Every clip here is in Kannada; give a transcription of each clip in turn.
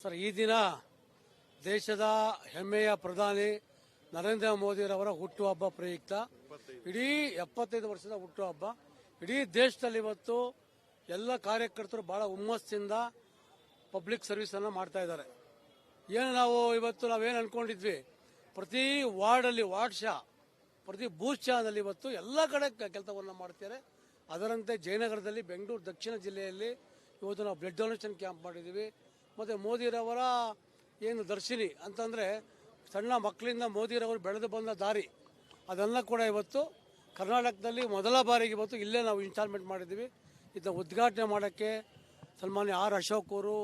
ಸರ್, ಈ ದಿನ ದೇಶದ ಹೆಮ್ಮೆಯ ಪ್ರಧಾನಿ ನರೇಂದ್ರ ಮೋದಿರವರ ಹುಟ್ಟುಹಬ್ಬ ಪ್ರಯುಕ್ತ ಇಡೀ 75 ವರ್ಷದ ಹುಟ್ಟುಹಬ್ಬ ಇಡೀ ದೇಶದಲ್ಲಿ ಇವತ್ತು ಎಲ್ಲ ಕಾರ್ಯಕರ್ತರು ಬಹಳ ಹುಮ್ಮಸ್ಸಿಂದ ಪಬ್ಲಿಕ್ ಸರ್ವಿಸ್ ಅನ್ನು ಮಾಡ್ತಾ ಇದ್ದಾರೆ. ಏನು ನಾವೇನು ಅನ್ಕೊಂಡಿದ್ವಿ, ಪ್ರತಿ ವಾರ್ಡಲ್ಲಿ ಪ್ರತಿ ಬೂತ್ ಶಾದಲ್ಲಿ ಇವತ್ತು ಎಲ್ಲ ಕಡೆ ಕೆಲಸವನ್ನು ಮಾಡ್ತಾರೆ. ಅದರಂತೆ ಜಯನಗರದಲ್ಲಿ, ಬೆಂಗಳೂರು ದಕ್ಷಿಣ ಜಿಲ್ಲೆಯಲ್ಲಿ ಇವತ್ತು ನಾವು ಬ್ಲಡ್ ಡೊನೇಷನ್ ಕ್ಯಾಂಪ್ ಮಾಡಿದ್ದೀವಿ. ಮತ್ತು ಮೋದಿರವರ ಏನು ದರ್ಶಿನಿ ಅಂತಂದರೆ ಸಣ್ಣ ಮಕ್ಕಳಿಂದ ಮೋದಿರವರು ಬೆಳೆದು ಬಂದ ದಾರಿ, ಅದನ್ನು ಕೂಡ ಇವತ್ತು ಕರ್ನಾಟಕದಲ್ಲಿ ಮೊದಲ ಬಾರಿಗೆ ಇವತ್ತು ಇಲ್ಲೇ ನಾವು ಇನ್ಸ್ಟಾಲ್ಮೆಂಟ್ ಮಾಡಿದ್ದೀವಿ. ಇದನ್ನು ಉದ್ಘಾಟನೆ ಮಾಡೋಕ್ಕೆ ಸನ್ಮಾನ್ಯ ಆರ್ ಅಶೋಕ್ ಅವರು,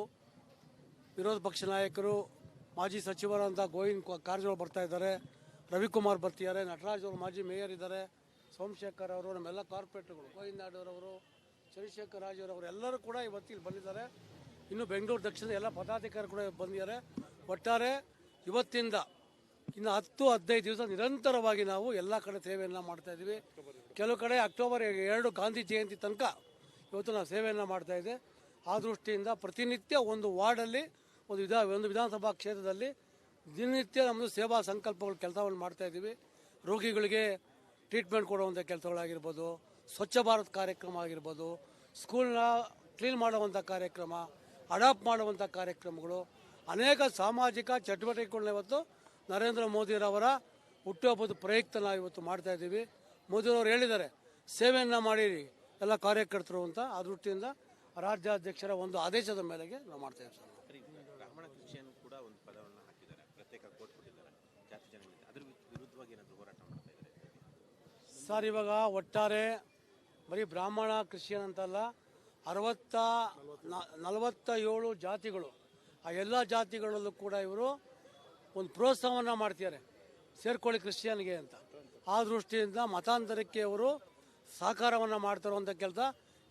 ವಿರೋಧ ಪಕ್ಷ ನಾಯಕರು, ಮಾಜಿ ಸಚಿವರಾದಂಥ ಗೋವಿಂದ ಕಾರಜೋಳ ಬರ್ತಾ ಇದ್ದಾರೆ, ರವಿಕುಮಾರ್ ಬರ್ತಿದ್ದಾರೆ, ನಟರಾಜ್ ಅವರು ಮಾಜಿ ಮೇಯರ್ ಇದ್ದಾರೆ, ಸೋಮಶೇಖರ್ ಅವರು, ನಮ್ಮೆಲ್ಲ ಕಾರ್ಪೊರೇಟರ್ಗಳು, ಗೋವಿಂದ ನಾಡೋರವರು, ಚಂದ್ರಶೇಖರ್ ರಾಜರವರು ಎಲ್ಲರೂ ಕೂಡ ಇವತ್ತು ಇಲ್ಲಿ ಬಂದಿದ್ದಾರೆ. ಇನ್ನು ಬೆಂಗಳೂರು ದಕ್ಷಿಣದ ಎಲ್ಲ ಪದಾಧಿಕಾರಿ ಕೂಡ ಬಂದಿದ್ದಾರೆ. ಒಟ್ಟಾರೆ ಇವತ್ತಿಂದ ಇನ್ನು 10-15 ದಿವಸ ನಿರಂತರವಾಗಿ ನಾವು ಎಲ್ಲ ಕಡೆ ಸೇವೆಯನ್ನು ಮಾಡ್ತಾ ಇದ್ದೀವಿ. ಕೆಲವು ಕಡೆ ಅಕ್ಟೋಬರ್ 2 ಗಾಂಧಿ ಜಯಂತಿ ತನಕ ಇವತ್ತು ನಾವು ಸೇವೆಯನ್ನು ಮಾಡ್ತಾ ಇದ್ದೇವೆ. ಆ ದೃಷ್ಟಿಯಿಂದ ಪ್ರತಿನಿತ್ಯ ಒಂದು ವಾರ್ಡಲ್ಲಿ ಒಂದು ವಿಧಾನಸಭಾ ಕ್ಷೇತ್ರದಲ್ಲಿ ದಿನನಿತ್ಯ ನಮ್ಮದು ಸೇವಾ ಸಂಕಲ್ಪಗಳು ಕೆಲಸವನ್ನು ಮಾಡ್ತಾ ಇದ್ದೀವಿ. ರೋಗಿಗಳಿಗೆ ಟ್ರೀಟ್ಮೆಂಟ್ ಕೊಡುವಂಥ ಕೆಲಸಗಳಾಗಿರ್ಬೋದು, ಸ್ವಚ್ಛ ಭಾರತ್ ಕಾರ್ಯಕ್ರಮ ಆಗಿರ್ಬೋದು, ಸ್ಕೂಲ್ನ ಕ್ಲೀನ್ ಮಾಡುವಂಥ ಕಾರ್ಯಕ್ರಮ, ಅಡಾಪ್ಟ್ ಮಾಡುವಂಥ ಕಾರ್ಯಕ್ರಮಗಳು, ಅನೇಕ ಸಾಮಾಜಿಕ ಚಟುವಟಿಕೆಗಳನ್ನ ಇವತ್ತು ನರೇಂದ್ರ ಮೋದಿರವರ ಹುಟ್ಟುಹಬ್ಬದ ಪ್ರಯುಕ್ತ ನಾವು ಇವತ್ತು ಮಾಡ್ತಾ ಇದ್ದೀವಿ. ಮೋದಿಯವರು ಹೇಳಿದ್ದಾರೆ, ಸೇವೆಯನ್ನು ಮಾಡಿರಿ ಎಲ್ಲ ಕಾರ್ಯಕರ್ತರು ಅಂತ. ಆ ದೃಷ್ಟಿಯಿಂದ ರಾಜ್ಯಾಧ್ಯಕ್ಷರ ಒಂದು ಆದೇಶದ ಮೇರೆಗೆ ನಾವು ಮಾಡ್ತಾ ಇದ್ದೀವಿ. ಬ್ರಾಹ್ಮಣ ಕ್ರಿಶ್ಚಿಯನ್ ಕೂಡ ಒಂದು ಪದವನ್ನು ಹಾಕಿದ್ದಾರೆ, ಪ್ರತ್ಯೇಕ ಕೋಟ್ ಕೊಟ್ಟಿದ್ದಾರೆ ಜಾತಿ ಜನಗಳಿಗೆ. ಅದ್ರ ವಿರುದ್ಧವಾಗಿ ಏನಾದರೂ ಹೋರಾಟ ಮಾಡ್ತಾ ಇದ್ದಾರೆ ಸರ್? ಇವಾಗ ಒಟ್ಟಾರೆ ಬರೀ ಬ್ರಾಹ್ಮಣ ಕ್ರಿಶ್ಚಿಯನ್ ಅಂತಲ್ಲ, 47 ಜಾತಿಗಳು, ಆ ಎಲ್ಲ ಜಾತಿಗಳಲ್ಲೂ ಕೂಡ ಇವರು ಒಂದು ಪ್ರೋತ್ಸಾಹವನ್ನು ಮಾಡ್ತಿದ್ದಾರೆ, ಸೇರ್ಕೊಳ್ಳಿ ಕ್ರಿಶ್ಚಿಯನ್ಗೆ ಅಂತ. ಆ ದೃಷ್ಟಿಯಿಂದ ಮತಾಂತರಕ್ಕೆ ಅವರು ಸಹಕಾರವನ್ನು ಮಾಡ್ತಿರುವಂಥ ಕೆಲಸ,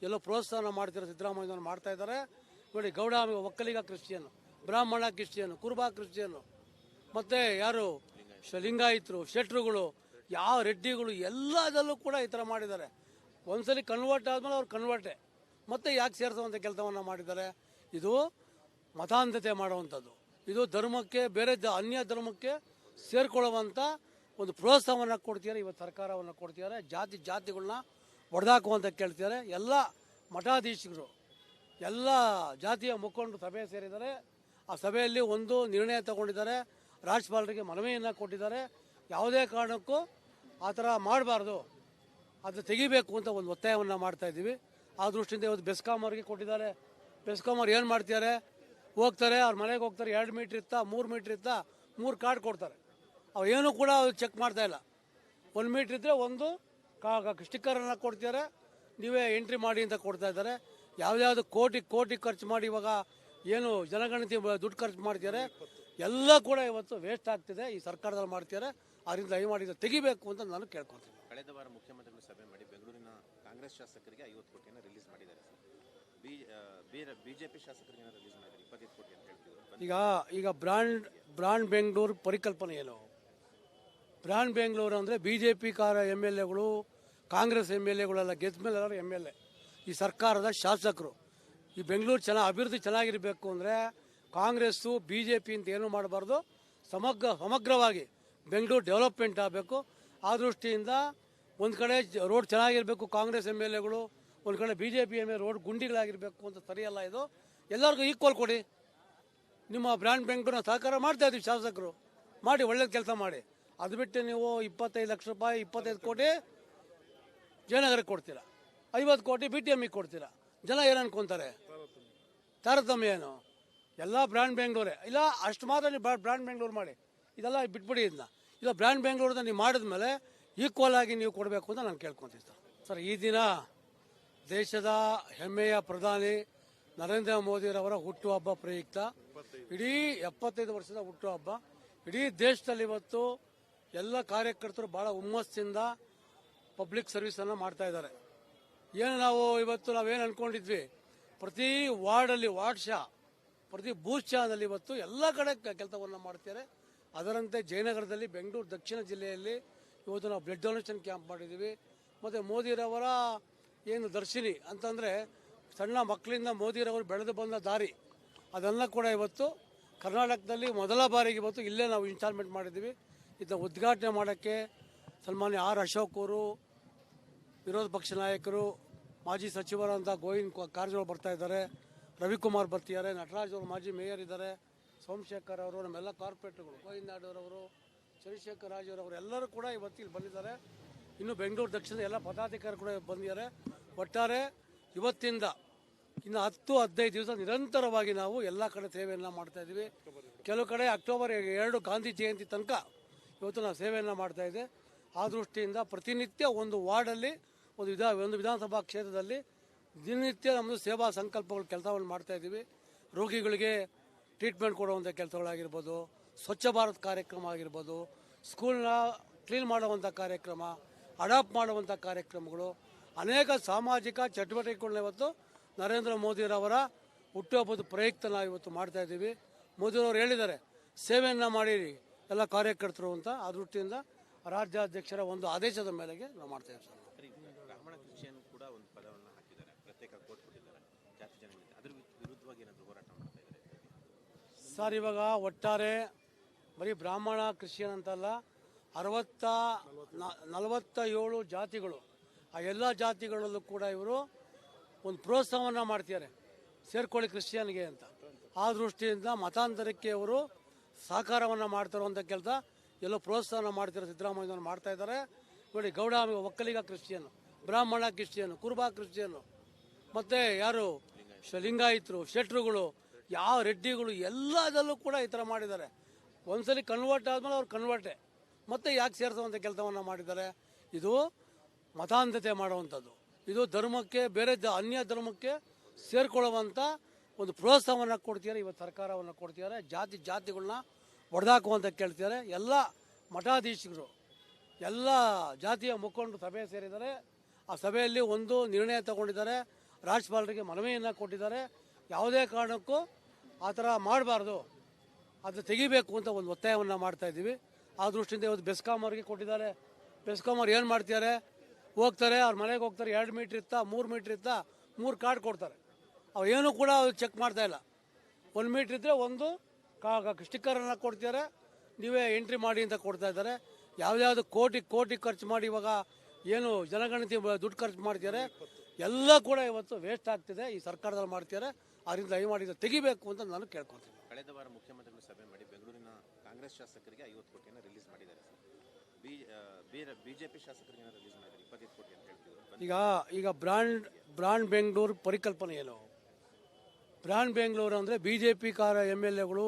ಎಲ್ಲೋ ಪ್ರೋತ್ಸಾಹನ ಮಾಡ್ತಿರೋ ಸಿದ್ದರಾಮಯ್ಯನವರು ಮಾಡ್ತಾ ಇದ್ದಾರೆ. ನೋಡಿ, ಗೌಡ ಒಕ್ಕಲಿಗ ಕ್ರಿಶ್ಚಿಯನ್, ಬ್ರಾಹ್ಮಣ ಕ್ರಿಶ್ಚಿಯನ್, ಕುರುಬಾ ಕ್ರಿಶ್ಚಿಯನ್, ಮತ್ತು ಯಾರು ಲಿಂಗಾಯತರು, ಶೆಟ್ರುಗಳು, ಯಾವ ರೆಡ್ಡಿಗಳು, ಎಲ್ಲದಲ್ಲೂ ಕೂಡ ಈ ಥರ ಮಾಡಿದ್ದಾರೆ. ಒಂದ್ಸಲಿ ಕನ್ವರ್ಟ್ ಆದಮೇಲೆ ಅವ್ರು ಕನ್ವರ್ಟೇ ಮತ್ತೆ ಯಾಕೆ ಸೇರಿಸುವಂಥ ಕೆಲಸವನ್ನು ಮಾಡಿದ್ದಾರೆ. ಇದು ಮತಾಂಧತೆ ಮಾಡುವಂಥದ್ದು, ಇದು ಧರ್ಮಕ್ಕೆ, ಬೇರೆ ಅನ್ಯ ಧರ್ಮಕ್ಕೆ ಸೇರ್ಕೊಳ್ಳುವಂಥ ಒಂದು ಪ್ರೋತ್ಸಾಹವನ್ನು ಕೊಡ್ತಿದ್ದಾರೆ. ಇವತ್ತು ಸರ್ಕಾರವನ್ನು ಕೊಡ್ತಿದ್ದಾರೆ. ಜಾತಿಗಳನ್ನ ಹೊಡೆದಾಕುವಂತ ಕೇಳ್ತಿದ್ದಾರೆ. ಎಲ್ಲ ಮಠಾಧೀಶರು, ಎಲ್ಲ ಜಾತಿಯ ಮುಖಂಡರು ಸಭೆ ಸೇರಿದ್ದಾರೆ. ಆ ಸಭೆಯಲ್ಲಿ ಒಂದು ನಿರ್ಣಯ ತಗೊಂಡಿದ್ದಾರೆ, ರಾಜ್ಯಪಾಲರಿಗೆ ಮನವಿಯನ್ನು ಕೊಟ್ಟಿದ್ದಾರೆ. ಯಾವುದೇ ಕಾರಣಕ್ಕೂ ಆ ಥರ ಮಾಡಬಾರ್ದು, ಅದು ತೆಗಿಬೇಕು ಅಂತ ಒಂದು ಒತ್ತಾಯವನ್ನು ಮಾಡ್ತಾ ಇದ್ದೀವಿ. ಆ ದೃಷ್ಟಿಯಿಂದ ಇವತ್ತು ಬೆಸ್ಕಾಂ ಅವರಿಗೆ ಕೊಟ್ಟಿದ್ದಾರೆ. ಬೆಸ್ಕಾಂ ಅವ್ರು ಏನು ಮಾಡ್ತಿದ್ದಾರೆ, ಹೋಗ್ತಾರೆ, ಅವ್ರ ಮನೆಗೆ ಹೋಗ್ತಾರೆ, 2 ಮೀಟ್ರ್ ಇತ್ತಾ 3 ಮೀಟ್ರ್ ಇತ್ತಾ 3 ಕಾರ್ಡ್ ಕೊಡ್ತಾರೆ. ಅವು ಏನೂ ಕೂಡ ಚೆಕ್ ಮಾಡ್ತಾ ಇಲ್ಲ. 1 ಮೀಟ್ರ್ ಇದ್ದರೆ ಒಂದು ಸ್ಟಿಕ್ಕರನ್ನು ಕೊಡ್ತಿದ್ದಾರೆ, ನೀವೇ ಎಂಟ್ರಿ ಮಾಡಿ ಅಂತ ಕೊಡ್ತಾ ಇದ್ದಾರೆ. ಯಾವುದ್ಯಾವುದು ಕೋಟಿ ಖರ್ಚು ಮಾಡಿ ಇವಾಗ ಏನು ಜನಗಣತಿ ದುಡ್ಡು ಖರ್ಚು ಮಾಡ್ತಿದ್ದಾರೆ, ಎಲ್ಲ ಕೂಡ ಇವತ್ತು ವೇಸ್ಟ್ ಆಗ್ತಿದೆ, ಈ ಸರ್ಕಾರದಲ್ಲಿ ಮಾಡ್ತಿದ್ದಾರೆ. ಅದರಿಂದ ದಯಮಾಡಿ ತೆಗಿಬೇಕು ಅಂತ ನಾನು ಕೇಳ್ಕೊತೀನಿ. ಕಳೆದ ವಾರ ಮುಖ್ಯಮಂತ್ರಿಗಳು ಸಭೆ ಮಾಡಿ ಬೆಂಗಳೂರಿನ ಕಾಂಗ್ರೆಸ್ ಶಾಸಕರಿಗೆ 50 ಕೋಟಿಯನ್ನು ರಿಲೀಸ್ ಮಾಡಿದ್ದಾರೆ. ಬಿಜೆಪಿ ಶಾಸಕರಿಗೆ ರಿಲೀಸ್ ಮಾಡಿದ್ದಾರೆ 25 ಕೋಟಿ ಅಂತ ಹೇಳ್ತಿದ್ರು. ಈಗ ಬ್ರಾಂಡ್ ಬೆಂಗಳೂರು ಪರಿಕಲ್ಪನೆ ಏನು? ಬ್ರಾಂಡ್ ಬೆಂಗಳೂರು ಅಂದರೆ BJP MLAಗಳು, ಕಾಂಗ್ರೆಸ್ MLAಗಳೆಲ್ಲ ಗೆದ್ದ ಮೇಲೆ ಎಲ್ಲರೂ MLA, ಈ ಸರ್ಕಾರದ ಶಾಸಕರು. ಈ ಬೆಂಗಳೂರು ಅಭಿವೃದ್ಧಿ ಚೆನ್ನಾಗಿರಬೇಕು ಅಂದರೆ ಕಾಂಗ್ರೆಸ್ಸು BJP ಅಂತ ಏನೂ ಮಾಡಬಾರ್ದು, ಸಮಗ್ರವಾಗಿ ಬೆಂಗಳೂರು ಡೆವಲಪ್ಮೆಂಟ್ ಆಗಬೇಕು. ಆ ದೃಷ್ಟಿಯಿಂದ ಒಂದು ಕಡೆ ರೋಡ್ ಚೆನ್ನಾಗಿರಬೇಕು ಕಾಂಗ್ರೆಸ್ MLAಗಳು, ಒಂದು ಕಡೆ BJP ರೋಡ್ ಗುಂಡಿಗಳಾಗಿರಬೇಕು ಅಂತ ಸರಿಯಲ್ಲ. ಇದು ಎಲ್ಲರಿಗೂ ಈಕ್ವಲ್ ಕೊಡಿ. ನಿಮ್ಮ ಬ್ರ್ಯಾಂಡ್ ಬೆಂಗಳೂರನ್ನ ಸಹಕಾರ ಮಾಡ್ತಾ ಇದ್ದೀವಿ, ಶಾಸಕರು ಮಾಡಿ, ಒಳ್ಳೇದು ಕೆಲಸ ಮಾಡಿ. ಅದು ಬಿಟ್ಟು ನೀವು 25 ಲಕ್ಷ ರೂಪಾಯಿ 25 ಕೋಟಿ ಜಯನಗರಕ್ಕೆ ಕೊಡ್ತೀರಾ, 50 ಕೋಟಿ BTMಗೆ ಕೊಡ್ತೀರಾ. ಜನ ಏನು ಅನ್ಕೊತಾರೆ? ತಾರತಮ್ಯ ಏನು? ಎಲ್ಲ ಬ್ರ್ಯಾಂಡ್ ಬೆಂಗಳೂರೇ ಇಲ್ಲ, ಅಷ್ಟು ಮಾತ್ರ ನೀವು ಬ್ರ್ಯಾಂಡ್ ಬೆಂಗಳೂರು ಮಾಡಿ, ಇದೆಲ್ಲ ಬಿಟ್ಬಿಡಿ. ಇದನ್ನ ಇಲ್ಲ, ಬ್ರ್ಯಾಂಡ್ ಬೆಂಗಳೂರನ್ನ ನೀವು ಮಾಡಿದ್ಮೇಲೆ ಈಕ್ವಲ್ ಆಗಿ ನೀವು ಕೊಡಬೇಕು ಅಂತ ನಾನು ಕೇಳ್ಕೊತೀನಿ ಸರ್. ಈ ದಿನ ದೇಶದ ಹೆಮ್ಮೆಯ ಪ್ರಧಾನಿ ನರೇಂದ್ರ ಮೋದಿರವರ ಹುಟ್ಟುಹಬ್ಬ ಪ್ರಯುಕ್ತ ಇಡೀ 75 ವರ್ಷದ ಹುಟ್ಟುಹಬ್ಬ ಇಡೀ ದೇಶದಲ್ಲಿ ಇವತ್ತು ಎಲ್ಲ ಕಾರ್ಯಕರ್ತರು ಬಹಳ ಹುಮ್ಮಸ್ಸಿಂದ ಪಬ್ಲಿಕ್ ಸರ್ವಿಸನ್ನು ಮಾಡ್ತಾ ಇದ್ದಾರೆ. ಏನು ನಾವೇನು ಅನ್ಕೊಂಡಿದ್ವಿ, ಪ್ರತಿ ವಾರ್ಡಲ್ಲಿ ಪ್ರತಿ ಬೂತ್ ಶಾದಲ್ಲಿ ಇವತ್ತು ಎಲ್ಲ ಕಡೆ ಕೆಲಸವನ್ನು ಮಾಡ್ತಾರೆ. ಅದರಂತೆ ಜಯನಗರದಲ್ಲಿ, ಬೆಂಗಳೂರು ದಕ್ಷಿಣ ಜಿಲ್ಲೆಯಲ್ಲಿ ಇವತ್ತು ನಾವು ಬ್ಲಡ್ ಡೊನೇಷನ್ ಕ್ಯಾಂಪ್ ಮಾಡಿದ್ದೀವಿ. ಮತ್ತು ಮೋದಿರವರ ಏನು ದರ್ಶಿನಿ ಅಂತಂದರೆ ಸಣ್ಣ ಮಕ್ಕಳಿಂದ ಮೋದಿರವರು ಬೆಳೆದು ಬಂದ ದಾರಿ, ಅದನ್ನು ಕೂಡ ಇವತ್ತು ಕರ್ನಾಟಕದಲ್ಲಿ ಮೊದಲ ಬಾರಿಗೆ ಇವತ್ತು ಇಲ್ಲೇ ನಾವು ಇನ್ಸ್ಟಾಲ್ಮೆಂಟ್ ಮಾಡಿದ್ದೀವಿ. ಇದನ್ನ ಉದ್ಘಾಟನೆ ಮಾಡೋಕ್ಕೆ ಸನ್ಮಾನ್ಯ ಆರ್ ಅಶೋಕ್ ಅವರು, ವಿರೋಧ ಪಕ್ಷ ನಾಯಕರು, ಮಾಜಿ ಸಚಿವರಾದಂಥ ಗೋವಿಂದ್ ಕಾರಜೋಳ ಬರ್ತಾ ಇದ್ದಾರೆ, ರವಿಕುಮಾರ್ ಬರ್ತಿದ್ದಾರೆ, ನಟರಾಜ್ ಅವರು ಮಾಜಿ ಮೇಯರ್ ಇದ್ದಾರೆ, ಸೋಮಶೇಖರ್ ಅವರು, ನಮ್ಮೆಲ್ಲ ಕಾರ್ಪೊರೇಟರ್ಗಳು, ಗೋವಿಂದ ನಾಡೋರವರು, ಚಂದ್ರಶೇಖರ್ ರಾಜರವರು ಎಲ್ಲರೂ ಕೂಡ ಇವತ್ತು ಇಲ್ಲಿ ಬಂದಿದ್ದಾರೆ. ಇನ್ನು ಬೆಂಗಳೂರು ದಕ್ಷಿಣದ ಎಲ್ಲ ಪದಾಧಿಕಾರಿ ಕೂಡ ಬಂದಿದ್ದಾರೆ. ಒಟ್ಟಾರೆ ಇವತ್ತಿಂದ ಇನ್ನು 10-15 ದಿವಸ ನಿರಂತರವಾಗಿ ನಾವು ಎಲ್ಲ ಕಡೆ ಸೇವೆಯನ್ನು ಮಾಡ್ತಾ ಇದ್ದೀವಿ. ಕೆಲವು ಕಡೆ ಅಕ್ಟೋಬರ್ 2 ಗಾಂಧಿ ಜಯಂತಿ ತನಕ ಇವತ್ತು ನಾವು ಸೇವೆಯನ್ನು ಮಾಡ್ತಾ ಇದ್ದೇವೆ. ಆ ದೃಷ್ಟಿಯಿಂದ ಪ್ರತಿನಿತ್ಯ ಒಂದು ವಾರ್ಡಲ್ಲಿ ಒಂದು ವಿಧಾನಸಭಾ ಕ್ಷೇತ್ರದಲ್ಲಿ ದಿನನಿತ್ಯ ನಮ್ಮದು ಸೇವಾ ಸಂಕಲ್ಪಗಳು ಕೆಲಸವನ್ನು ಮಾಡ್ತಾ ಇದ್ದೀವಿ. ರೋಗಿಗಳಿಗೆ ಟ್ರೀಟ್ಮೆಂಟ್ ಕೊಡುವಂಥ ಕೆಲಸಗಳಾಗಿರ್ಬೋದು, ಸ್ವಚ್ಛ ಭಾರತ್ ಕಾರ್ಯಕ್ರಮ ಆಗಿರ್ಬೋದು, ಸ್ಕೂಲ್ನ ಕ್ಲೀನ್ ಮಾಡುವಂಥ ಕಾರ್ಯಕ್ರಮ, ಅಡಾಪ್ಟ್ ಮಾಡುವಂಥ ಕಾರ್ಯಕ್ರಮಗಳು, ಅನೇಕ ಸಾಮಾಜಿಕ ಚಟುವಟಿಕೆಗಳನ್ನ ಇವತ್ತು ನರೇಂದ್ರ ಮೋದಿರವರ ಹುಟ್ಟುಹಬ್ಬದ ಪ್ರಯುಕ್ತ ನಾವು ಇವತ್ತು ಮಾಡ್ತಾ ಇದ್ದೀವಿ. ಮೋದಿಯವರು ಹೇಳಿದ್ದಾರೆ ಸೇವೆಯನ್ನು ಮಾಡಿರಿ ಎಲ್ಲ ಕಾರ್ಯಕರ್ತರು ಅಂತ. ಆ ದೃಷ್ಟಿಯಿಂದ ರಾಜ್ಯಾಧ್ಯಕ್ಷರ ಒಂದು ಆದೇಶದ ಮೇರೆಗೆ ನಾವು ಮಾಡ್ತಾ ಇದ್ದೀವಿ ಸರ್. ಬ್ರಾಹ್ಮಣ ಕ್ರಿಶ್ಚಿಯನ್ ಕೂಡ ಒಂದು ಪದವನ್ನು ಹಾಕಿದ್ದಾರೆ, ಪ್ರತ್ಯೇಕ ಕೋಟ್ ಕೊಟ್ಟಿದ್ದಾರೆ ಜಾತಿ ಜನಗಣತಿ, ಅದ್ರ ವಿರುದ್ಧವಾಗಿ ಏನಾದರೂ ಹೋರಾಟ ಮಾಡ್ತಾ ಇದ್ದಾರೆ ಸರ್? ಇವಾಗ ಒಟ್ಟಾರೆ ಬರೀ ಬ್ರಾಹ್ಮಣ ಕ್ರಿಶ್ಚಿಯನ್ ಅಂತಲ್ಲ, 47 ಜಾತಿಗಳು, ಆ ಎಲ್ಲ ಜಾತಿಗಳಲ್ಲೂ ಕೂಡ ಇವರು ಒಂದು ಪ್ರೋತ್ಸಾಹವನ್ನು ಮಾಡ್ತಿದ್ದಾರೆ, ಸೇರ್ಕೊಳ್ಳಿ ಕ್ರಿಶ್ಚಿಯನ್ಗೆ ಅಂತ. ಆ ದೃಷ್ಟಿಯಿಂದ ಮತಾಂತರಕ್ಕೆ ಅವರು ಸಹಕಾರವನ್ನು ಮಾಡ್ತಿರುವಂಥ ಕೆಲಸ, ಎಲ್ಲೋ ಪ್ರೋತ್ಸಾಹನ ಮಾಡ್ತಿರೋ ಸಿದ್ದರಾಮಯ್ಯನವರು ಮಾಡ್ತಾ ಇದ್ದಾರೆ. ನೋಡಿ, ಗೌಡ ಒಕ್ಕಲಿಗ ಕ್ರಿಶ್ಚಿಯನ್, ಬ್ರಾಹ್ಮಣ ಕ್ರಿಶ್ಚಿಯನ್, ಕುರುಬಾ ಕ್ರಿಶ್ಚಿಯನ್, ಮತ್ತು ಯಾರು ಲಿಂಗಾಯತರು, ಶೆಟ್ರುಗಳು, ಯಾವ ರೆಡ್ಡಿಗಳು, ಎಲ್ಲದಲ್ಲೂ ಕೂಡ ಈ ಥರ ಮಾಡಿದ್ದಾರೆ. ಒಂದ್ಸಲಿ ಕನ್ವರ್ಟ್ ಆದಮೇಲೆ ಅವ್ರು ಕನ್ವರ್ಟೇ ಮತ್ತೆ ಯಾಕೆ ಸೇರಿಸುವಂಥ ಕೆಲಸವನ್ನು ಮಾಡಿದ್ದಾರೆ. ಇದು ಮತಾಂಧತೆ ಮಾಡುವಂಥದ್ದು, ಇದು ಧರ್ಮಕ್ಕೆ, ಬೇರೆ ಅನ್ಯ ಧರ್ಮಕ್ಕೆ ಸೇರ್ಕೊಳ್ಳುವಂಥ ಒಂದು ಪ್ರೋತ್ಸಾಹವನ್ನು ಕೊಡ್ತಿದ್ದಾರೆ. ಇವತ್ತು ಸರ್ಕಾರವನ್ನು ಕೊಡ್ತಿದ್ದಾರೆ. ಜಾತಿಗಳನ್ನ ಹೊಡೆದಾಕುವಂತ ಕೇಳ್ತಿದ್ದಾರೆ. ಎಲ್ಲ ಮಠಾಧೀಶರು, ಎಲ್ಲ ಜಾತಿಯ ಮುಖಂಡರು ಸಭೆ ಸೇರಿದ್ದಾರೆ. ಆ ಸಭೆಯಲ್ಲಿ ಒಂದು ನಿರ್ಣಯ ತಗೊಂಡಿದ್ದಾರೆ, ರಾಜ್ಯಪಾಲರಿಗೆ ಮನವಿಯನ್ನು ಕೊಟ್ಟಿದ್ದಾರೆ. ಯಾವುದೇ ಕಾರಣಕ್ಕೂ ಆ ಥರ ಮಾಡಬಾರ್ದು, ಅದು ತೆಗಿಬೇಕು ಅಂತ ಒಂದು ಒತ್ತಾಯವನ್ನು ಮಾಡ್ತಾ ಇದ್ದೀವಿ. ಆ ದೃಷ್ಟಿಯಿಂದ ಇವತ್ತು ಬೆಸ್ಕಾಂ ಅವರಿಗೆ ಕೊಟ್ಟಿದ್ದಾರೆ. ಬೆಸ್ಕಾಂ ಅವ್ರು ಏನು ಮಾಡ್ತಿದ್ದಾರೆ, ಹೋಗ್ತಾರೆ, ಅವ್ರ ಮನೆಗೆ ಹೋಗ್ತಾರೆ, 2 ಮೀಟ್ರ್ ಇತ್ತಾ 3 ಮೀಟ್ರ್ ಇತ್ತಾ 3 ಕಾರ್ಡ್ ಕೊಡ್ತಾರೆ. ಅವು ಏನೂ ಕೂಡ ಚೆಕ್ ಮಾಡ್ತಾ ಇಲ್ಲ. 1 ಮೀಟ್ರ್ ಇದ್ದರೆ ಒಂದು ಸ್ಟಿಕ್ಕರನ್ನು ಕೊಡ್ತಿದ್ದಾರೆ, ನೀವೇ ಎಂಟ್ರಿ ಮಾಡಿ ಅಂತ ಕೊಡ್ತಾ ಇದ್ದಾರೆ. ಯಾವುದ್ಯಾವುದು ಕೋಟಿ ಖರ್ಚು ಮಾಡಿ ಇವಾಗ ಏನು ಜನಗಣತಿ ದುಡ್ಡು ಖರ್ಚು ಮಾಡ್ತಿದ್ದಾರೆ, ಎಲ್ಲ ಕೂಡ ಇವತ್ತು ವೇಸ್ಟ್ ಆಗ್ತಿದೆ. ಈ ಸರ್ಕಾರದಲ್ಲಿ ಮಾಡ್ತಿದ್ದಾರೆ. ಅದರಿಂದ ದಯಮಾಡಿ ತೆಗಿಬೇಕು ಅಂತ ನಾನು ಕೇಳ್ಕೊತೀನಿ. ಕಳೆದ ವಾರ ಮುಖ್ಯಮಂತ್ರಿಗಳು ಸಭೆ ಮಾಡಿ ಬೆಂಗಳೂರಿನ ಕಾಂಗ್ರೆಸ್ ಶಾಸಕರಿಗೆ 50 ಕೋಟಿಯನ್ನು ರಿಲೀಸ್ ಮಾಡಿದ್ದಾರೆ. ಬಿಜೆಪಿ ಶಾಸಕರಿಗೆ ರಿಲೀಸ್ ಮಾಡಿದ್ದಾರೆ 25 ಕೋಟಿ ಅಂತ ಹೇಳ್ತಿದ್ರು. ಈಗ ಬ್ರಾಂಡ್ ಬೆಂಗಳೂರು ಪರಿಕಲ್ಪನೆ ಏನು? ಬ್ರಾಂಡ್ ಬೆಂಗಳೂರು ಅಂದರೆ BJP MLAಗಳು,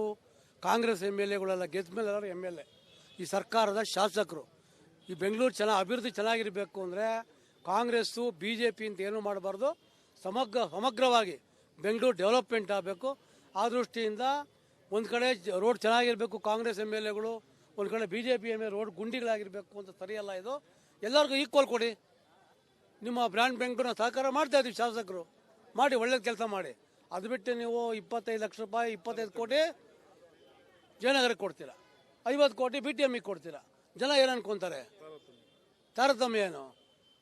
ಕಾಂಗ್ರೆಸ್ MLAಗಳೆಲ್ಲ ಗೆದ್ದ ಮೇಲೆ ಎಲ್ಲರೂ MLA, ಈ ಸರ್ಕಾರದ ಶಾಸಕರು. ಈ ಬೆಂಗಳೂರು ಅಭಿವೃದ್ಧಿ ಚೆನ್ನಾಗಿರಬೇಕು ಅಂದರೆ ಕಾಂಗ್ರೆಸ್ಸು BJP ಅಂತ ಏನೂ ಮಾಡಬಾರ್ದು. ಸಮಗ್ರವಾಗಿ ಬೆಂಗಳೂರು ಡೆವಲಪ್ಮೆಂಟ್ ಆಗಬೇಕು. ಆ ದೃಷ್ಟಿಯಿಂದ ಒಂದು ಕಡೆ ರೋಡ್ ಚೆನ್ನಾಗಿರಬೇಕು ಕಾಂಗ್ರೆಸ್ MLAಗಳು, ಒಂದು ಕಡೆ BJP MLA ರೋಡ್ ಗುಂಡಿಗಳಾಗಿರಬೇಕು ಅಂತ ಸರಿಯಲ್ಲ. ಇದು ಎಲ್ಲರಿಗೂ ಈಕ್ವಲ್ ಕೊಡಿ. ನಿಮ್ಮ ಬ್ರ್ಯಾಂಡ್ ಬೆಂಗಳೂರನ್ನ ಸಹಕಾರ ಮಾಡ್ತಾ ಇದ್ದೀವಿ ಶಾಸಕರು, ಮಾಡಿ ಒಳ್ಳೇದು ಕೆಲಸ ಮಾಡಿ. ಅದು ಬಿಟ್ಟು ನೀವು 25 ಲಕ್ಷ ರೂಪಾಯಿ 25 ಕೋಟಿ ಜಯನಗರಕ್ಕೆ ಕೊಡ್ತೀರಾ, 50 ಕೋಟಿ BTMಗೆ ಕೊಡ್ತೀರಾ. ಜನ ಏನು ಅನ್ಕೊಂತಾರೆ? ತಾರತಮ್ಯ ಏನು?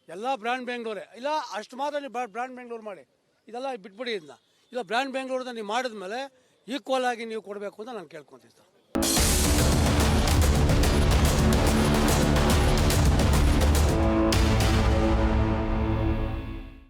ಎಲ್ಲ ಬ್ರ್ಯಾಂಡ್ ಬೆಂಗಳೂರೇ ಇಲ್ಲ, ಅಷ್ಟು ಮಾತ್ರ ನೀವು ಬ್ರ್ಯಾಂಡ್ ಬೆಂಗಳೂರು ಮಾಡಿ, ಇದೆಲ್ಲ ಬಿಟ್ಬಿಡಿ. ಇದನ್ನ ಇಲ್ಲ, ಬ್ರ್ಯಾಂಡ್ ಬೆಂಗಳೂರನ್ನ ನೀವು ಮಾಡಿದ್ಮೇಲೆ ಈಕ್ವಲ್ ಆಗಿ ನೀವು ಕೊಡಬೇಕು ಅಂತ ನಾನು ಕೇಳ್ಕೊತೀನಿ ಸರ್.